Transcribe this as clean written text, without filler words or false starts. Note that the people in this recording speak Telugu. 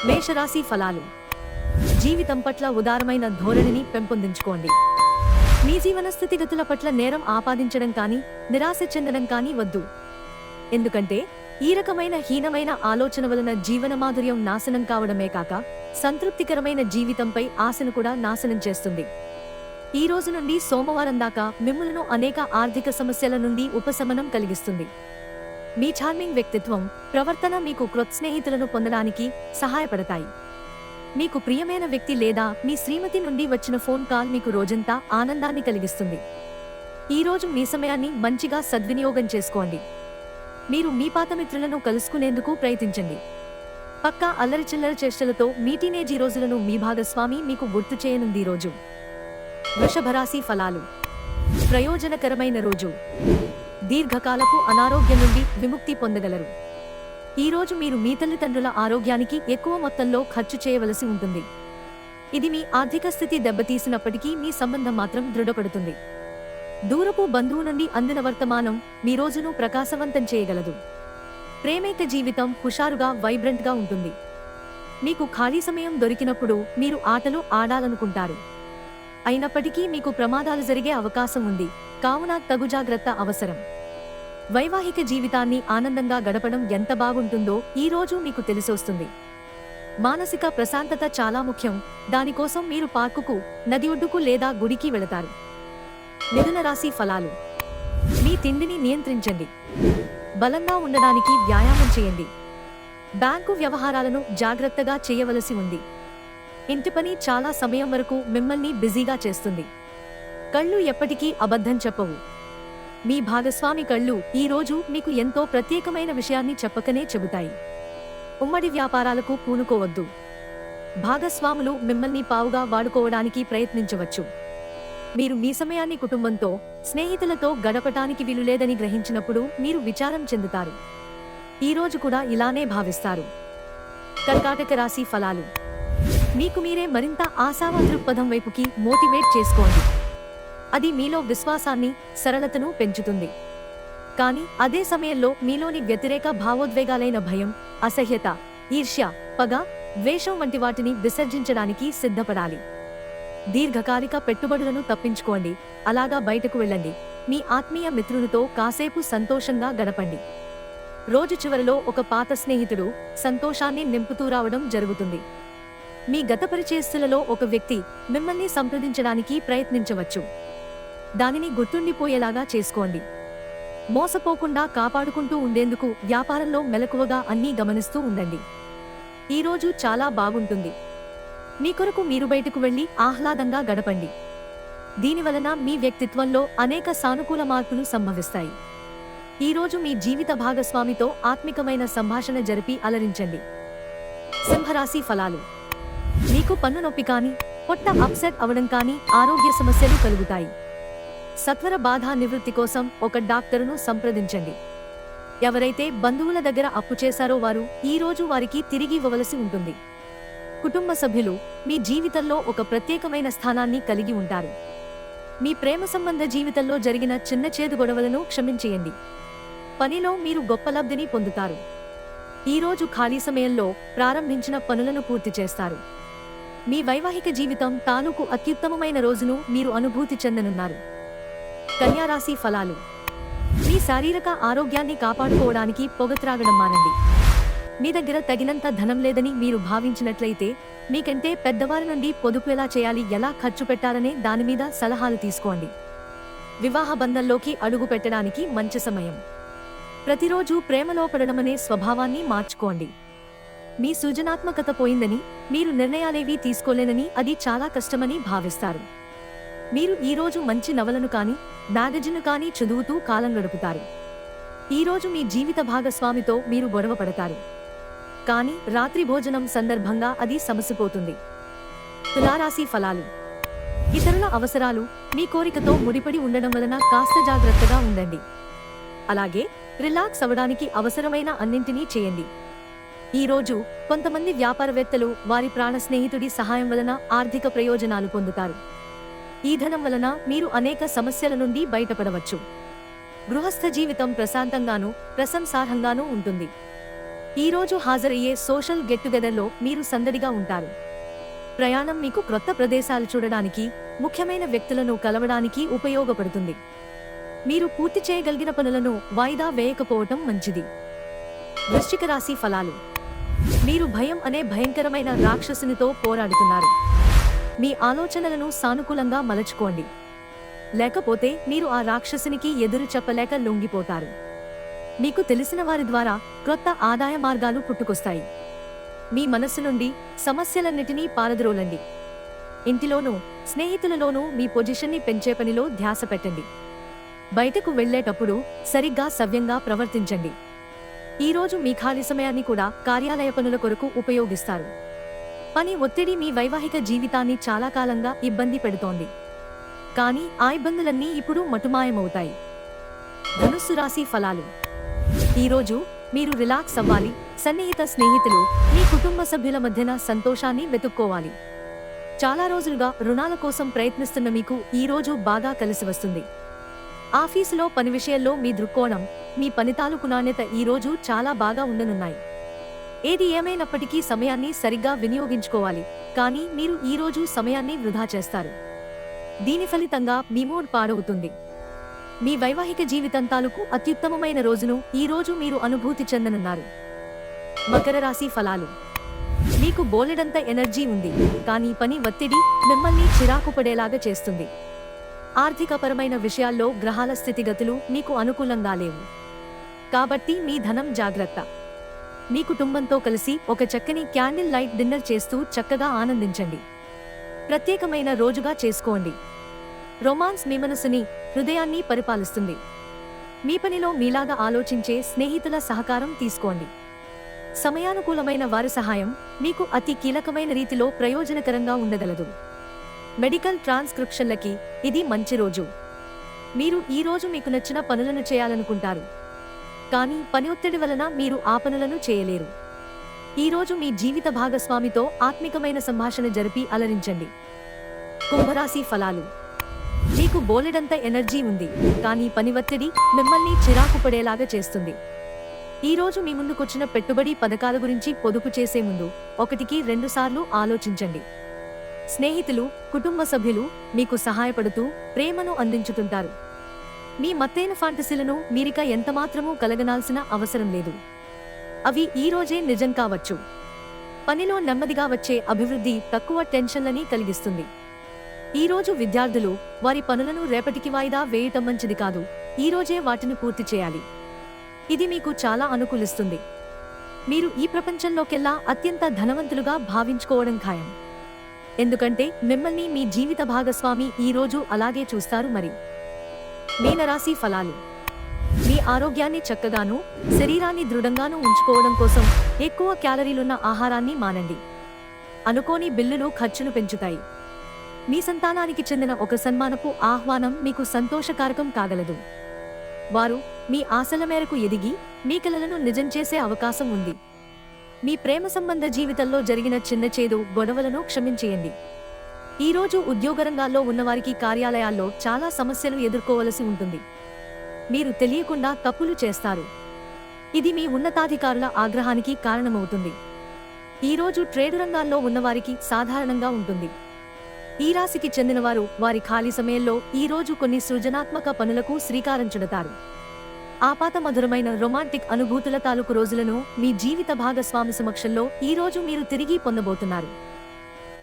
మేషరాశి ఫలాలు. జీవితం పట్ల ఉదారమైన ధోరణిని పెంపొందించుకోండి. మీ జీవన స్థితిగతుల పట్ల నేరం ఆపాదించడం కానీ నిరాశ చెందడం కానీ వద్దు. ఎందుకంటే ఈ రకమైన హీనమైన ఆలోచన వలన జీవన మాధుర్యం నాశనం కావడమే కాక సంతృప్తికరమైన జీవితంపై ఆశను కూడా నాశనం చేస్తుంది. ఈ రోజు నుండి సోమవారం దాకా మిమ్ములను అనేక ఆర్థిక సమస్యల నుండి ఉపశమనం కలిగిస్తుంది. మీ చార్మింగ్ వ్యక్తిత్వం, ప్రవర్తన మీకు క్రొత్త స్నేహితులను పొందడానికి సహాయపడతాయి. మీకు ప్రియమైన వ్యక్తి లేదా మీ శ్రీమతి నుండి వచ్చిన ఫోన్ కాల్ మీకు రోజంతా ఆనందాన్ని కలిగిస్తుంది. ఈ రోజు మీ సమయాన్ని మంచిగా సద్వినియోగం చేసుకోండి. మీరు మీ పాత మిత్రులను కలుసుకునేందుకు ప్రయత్నించండి. పక్కా అల్లరిచిల్లర చేష్టలతో మీ టీనేజీ రోజులను మీ భాగస్వామి మీకు గుర్తు చేయనుంది. రోజు వృషభరాశి ఫలాలు. ప్రయోజనకరమైన రోజు. దీర్ఘకాలపు అనారోగ్యం నుండి విముక్తి పొందగలరు. ఈ రోజు మీరు మీ తల్లిదండ్రుల ఆరోగ్యానికి ఎక్కువ మొత్తంలో ఖర్చు చేయవలసి ఉంటుంది. ఇది మీ ఆర్థిక స్థితి దెబ్బతీసినప్పటికీ మీ సంబంధం మాత్రం దృఢపడుతుంది. దూరపు బంధువు నుండి అందిన వర్తమానం మీ రోజును ప్రకాశవంతం చేయగలదు. ప్రేమేక జీవితం హుషారుగా వైబ్రెంట్గా ఉంటుంది. మీకు ఖాళీ సమయం దొరికినప్పుడు మీరు ఆటలు ఆడాలనుకుంటారు. అయినప్పటికీ మీకు ప్రమాదాలు జరిగే అవకాశం ఉంది, కావున తగు జాగ్రత్త అవసరం. వైవాహిక జీవితాన్ని ఆనందంగా గడపడం ఎంత బాగుంటుందో ఈ రోజు మీకు తెలిసొస్తుంది. మానసిక ప్రశాంతత చాలా ముఖ్యం. దానికోసం మీరు పార్కుకు, నది ఒడ్డుకు లేదా గుడికి వెళతారు. మిథున రాశి ఫలాలు. మీ తిండిని నియంత్రించండి. బలంగా ఉండడానికి వ్యాయామం చేయండి. బ్యాంకు వ్యవహారాలను జాగ్రత్తగా చేయవలసి ఉంది. ఇంటి పని చాలా సమయం వరకు మిమ్మల్ని బిజీగా చేస్తుంది. కళ్ళు ఎప్పటికీ అబద్ధం చెప్పవు. మీ భాగస్వామి కళ్ళు ఈ రోజు మీకు ఎంతో ప్రత్యేకమైన విషయాన్ని చెప్పకనే చెబుతాయి. ఉమ్మడి వ్యాపారాలకు పూనుకోవద్దు. భాగస్వాములు మిమ్మల్ని పావుగా వాడుకోవడానికి ప్రయత్నించవచ్చు. మీరు మీ సమయాన్ని కుటుంబంతో, స్నేహితులతో గడపటానికి వీలులేదని గ్రహించినప్పుడు మీరు విచారం చెందుతారు. ఈ రోజు కూడా ఇలానే భావిస్తారు. కర్కాటక రాశి ఫలాలు. మీకు మీరే మరింత ఆశావాద దృక్పథం వైపుకి మోటివేట్ చేసుకోండి. అది మీలో విశ్వాసాన్ని, సరళతను పెంచుతుంది. కానీ అదే సమయంలో మీలోని వ్యతిరేక భావోద్వేగాలైన భయం, అసహ్యత, ఈర్ష్య, పగ, ద్వేషం వంటి వాటిని విసర్జించడానికి సిద్ధపడాలి. దీర్ఘకాలిక పెట్టుబడులను తప్పించుకోండి. అలాగా బయటకు వెళ్ళండి. మీ ఆత్మీయ మిత్రులతో కాసేపు సంతోషంగా గడపండి. రోజు చివరిలో ఒక పాత స్నేహితుడు సంతోషాన్ని నింపుతూ రావడం జరుగుతుంది. మీ గత పరిచయస్తులలో ఒక వ్యక్తి మిమ్మల్ని సంప్రదించడానికి ప్రయత్నించవచ్చు. దానిని గుర్తుండిపోయేలాగా చేసుకోండి. మోసపోకుండా కాపాడుకుంటూ ఉండేందుకు వ్యాపారంలో మెలకువగా అన్నీ గమనిస్తూ ఉండండి. ఈ రోజు చాలా బాగుంటుంది. మీ కొరకు మీరు బయటకు వెళ్లి ఆహ్లాదంగా గడపండి. దీనివలన మీ వ్యక్తిత్వంలో అనేక సానుకూల మార్పులు సంభవిస్తాయి. ఈ రోజు మీ జీవిత భాగస్వామితో ఆత్మికమైన సంభాషణ జరిపి అలరించండి. సింహరాశి ఫలాలు. మీకు పన్ను నొప్పి కానీ, పొట్ట అప్సెట్ అవడం కానీ, ఆరోగ్య సమస్యలు కలుగుతాయి. సత్వర బాధ నివృత్తి కోసం ఒక డాక్టరును సంప్రదించండి. ఎవరైతే బంధువుల దగ్గర అప్పు చేశారో వారు ఈ రోజు వారికి తిరిగి ఇవ్వవలసి ఉంటుంది. కుటుంబ సభ్యులు మీ జీవితంలో ఒక ప్రత్యేకమైన స్థానాన్ని కలిగి ఉంటారు. మీ ప్రేమ సంబంధ జీవితంలో జరిగిన చిన్న చేదు గొడవలను క్షమించేయండి. పనిలో మీరు గొప్ప లబ్ధిని పొందుతారు. ఈ రోజు ఖాళీ సమయంలో ప్రారంభించిన పనులను పూర్తి చేస్తారు. మీ వైవాహిక జీవితం తాలూకు అత్యుత్తమమైన రోజును మీరు అనుభూతి చెందనున్నారు. కన్యారాశి ఫలాలు. మీ శారీరక ఆరోగ్యాన్ని కాపాడుకోవడానికి పొగ త్రాగడం మానండి. మీ దగ్గర తగినంత ధనం లేదని మీరు భావించినట్లయితే మీకంటే పెద్దవారి నుండి పొదుపు ఎలా చేయాలి, ఎలా ఖర్చు పెట్టాలనే దానిమీద సలహాలు తీసుకోండి. వివాహ బంధంలోకి అడుగు పెట్టడానికి మంచి సమయం. ప్రతిరోజు ప్రేమలో పడడమనే స్వభావాన్ని మార్చుకోండి. మీ సృజనాత్మకత పోయిందని, మీరు నిర్ణయాలేవీ తీసుకోలేనని, అది చాలా కష్టమని భావిస్తారు. మీరు ఈరోజు మంచి నవలను కానీ, మ్యాగజిన్ను కానీ చదువుతూ కాలం గడుపుతారు. ఈరోజు మీ జీవిత భాగస్వామితో మీరు గొడవ పడతారు. కానీ రాత్రి భోజనం సందర్భంగా అది సమసిపోతుంది. తులారాశి ఫలాలు. ఇతరుల అవసరాలు మీ కోరికతో ముడిపడి ఉండడం వలన కాస్త జాగ్రత్తగా ఉండండి. అలాగే రిలాక్స్ అవ్వడానికి అవసరమైన అన్నింటినీ చేయండి. ఈరోజు కొంతమంది వ్యాపారవేత్తలు వారి ప్రాణ స్నేహితుడి సహాయం వలన ఆర్థిక ప్రయోజనాలు పొందుతారు. ఈ ధనం వలన మీరు అనేక సమస్యల నుండి బయటపడవచ్చు. గృహస్థ జీవితం ప్రశాంతంగానూ ప్రశంసార్హంగానూ ఉంటుంది. ఈ రోజు హాజరయ్యే సోషల్ గెట్ టుగెదర్లో మీరు సందడిగా ఉంటారు. ప్రయాణం మీకు క్రొత్త ప్రదేశాలు చూడడానికి, ముఖ్యమైన వ్యక్తులను కలవడానికి ఉపయోగపడుతుంది. మీరు పూర్తి చేయగలిగిన పనులను వాయిదా వేయకపోవటం మంచిది. వృశ్చిక రాశి ఫలాలు. మీరు భయం అనే భయంకరమైన రాక్షసునితో పోరాడుతున్నారు. మీ ఆలోచనలను సానుకూలంగా మలచుకోండి, లేకపోతే మీరు ఆ రాక్షసునికి ఎదురు చెప్పలేక లొంగిపోతారు. మీకు తెలిసిన వారి ద్వారా క్రొత్త ఆదాయ మార్గాలు పుట్టుకొస్తాయి. మీ మనస్సు నుండి సమస్యలన్నిటినీ పారద్రోలండి. ఇంటిలోనూ స్నేహితులలోనూ మీ పొజిషన్ని పెంచే పనిలో ధ్యాస పెట్టండి. బయటకు వెళ్లేటప్పుడు సరిగ్గా సవ్యంగా ప్రవర్తించండి. ఈరోజు మీ ఖాళీ సమయాన్ని కూడా కార్యాలయ పనుల కొరకు ఉపయోగిస్తారు. పని ఒత్తిడి మీ వైవాహిక జీవితాన్ని చాలా కాలంగా ఇబ్బంది పెడుతోంది, కానీ ఆ ఇబ్బందులన్నీ ఇప్పుడు మటుమాయమవుతాయి. ధనుస్సు రాశి ఫలాలు. ఈరోజు మీరు రిలాక్స్ అవ్వాలి. సన్నిహిత స్నేహితులు, మీ కుటుంబ సభ్యుల మధ్యన సంతోషాన్ని వెతుక్కోవాలి. చాలా రోజులుగా రుణాల కోసం ప్రయత్నిస్తున్న మీకు ఈ రోజు బాగా కలిసి వస్తుంది. ఆఫీసులో పని విషయంలో మీ దృక్కోణం, మీ పని తాలూకు నాణ్యత ఈ రోజు చాలా బాగా ఉండనున్నాయి. ఏది ఏమైనప్పటికీ సమయాన్ని సరిగ్గా వినియోగించుకోవాలి, కానీ మీరు ఈ రోజు సమయాన్ని వృధా చేస్తారు. దీని ఫలితంగా మీ మూడ్ పాడవుతుంది. మీ వైవాహిక జీవితం తాలూకు అత్యుత్తమమైన రోజును ఈ రోజు మీరు అనుభూతి చెందనున్నారు. మకర రాశి ఫలాలు. మీకు బోలెడంత ఎనర్జీ ఉంది, కానీ పని ఒత్తిడి మిమ్మల్ని చిరాకు పడేలాగా చేస్తుంది. ఆర్థికపరమైన విషయాల్లో గ్రహాల స్థితిగతులు మీకు అనుకూలంగా లేవు, కాబట్టి మీ ధనం జాగ్రత్త. మీ కుటుంబంతో కలిసి ఒక చక్కని క్యాండిల్ లైట్ డిన్నర్ చేస్తూ చక్కగా ఆనందించండి. ప్రత్యేకమైన రోజుగా చేసుకోండి. రొమాన్స్ మీ మనసుని, హృదయాన్ని పరిపాలిస్తుంది. మీ పనిలో మీలాగా ఆలోచించే స్నేహితుల సహకారం తీసుకోండి. సమయానుకూలమైన వారి సహాయం మీకు అతి కీలకమైన రీతిలో ప్రయోజనకరంగా ఉండగలదు. మెడికల్ ట్రాన్స్క్రిప్షన్లకి ఇది మంచి రోజు. మీరు ఈ రోజు మీకు నచ్చిన పనులను చేయాలనుకుంటారు, కానీ పని ఒత్తిడి వలన మీరు ఆ పనులను చేయలేరు. ఈ రోజు మీ జీవిత భాగస్వామితో ఆత్మికమైన సంభాషణ జరిపి అలరించండి. కుంభరాశి ఫలాలు. మీకు బోలెడంత ఎనర్జీ ఉంది, కానీ పని ఒత్తిడి మిమ్మల్ని చిరాకు పడేలాగా చేస్తుంది. ఈ రోజు మీ ముందుకొచ్చిన పెట్టుబడి పథకాల గురించి పొదుపు చేసే ముందు 1-2 సార్లు ఆలోచించండి. స్నేహితులు, కుటుంబ సభ్యులు మీకు సహాయపడుతూ ప్రేమను అందించుతుంటారు. మీ మత్తైన ఫాంటసీలను మీరిక ఎంతమాత్రమూ కలగనాల్సిన అవసరం లేదు. అవి ఈ రోజే నిజం కావచ్చు. పనిలో నెమ్మదిగా వచ్చే అభివృద్ధి తక్కువ టెన్షన్లని కలిగిస్తుంది. ఈ రోజు విద్యార్థులు వారి పనులను రేపటికి వాయిదా వేయటం మంచిది కాదు. ఈ రోజే వాటిని పూర్తి చేయాలి. ఇది మీకు చాలా అనుకూలిస్తుంది. మీరు ఈ ప్రపంచంలోకెల్లా అత్యంత ధనవంతులుగా భావించుకోవడం ఖాయం, ఎందుకంటే మిమ్మల్ని మీ జీవిత భాగస్వామి ఈ రోజు అలాగే చూస్తారు. మరి మీనరాశి ఫలాలు. మీ ఆరోగ్యాన్ని చక్కగాను, శరీరాన్ని దృఢంగాను ఉంచుకోవడం కోసం ఎక్కువ క్యాలరీలున్న ఆహారాన్ని మానండి. అనుకోని బిల్లులు ఖర్చును పెంచుతాయి. మీ సంతానానికి చెందిన ఒక సన్మానపు ఆహ్వానం మీకు సంతోషకారకం కాగలదు. వారు మీ ఆశల మేరకు ఎదిగి మీ కలలను నిజం చేసే అవకాశం ఉంది. మీ ప్రేమ సంబంధ జీవితంలో జరిగిన చిన్న చేదు గొడవలను క్షమించేయండి. ఈ రోజు ఉద్యోగ రంగాల్లో ఉన్నవారికి కార్యాలయాల్లో చాలా సమస్యలు ఎదుర్కోవలసి ఉంటుంది. మీరు తెలియకుండా తప్పులు చేస్తారు. ఇది మీ ఉన్నతాధికారుల ఆగ్రహానికి కారణమవుతుంది. ఈ రోజు ట్రేడ్ రంగాల్లో ఉన్నవారికి సాధారణంగా ఉంటుంది. ఈ రాశికి చెందినవారు వారి ఖాళీ సమయంలో ఈ రోజు కొన్ని సృజనాత్మక పనులకు శ్రీకారం చుడతారు. ఆపాత మధురమైన రొమాంటిక్ అనుభూతుల తాలూకు రోజులను మీ జీవిత భాగస్వామి సమక్షంలో ఈ రోజు మీరు తిరిగి పొందబోతున్నారు.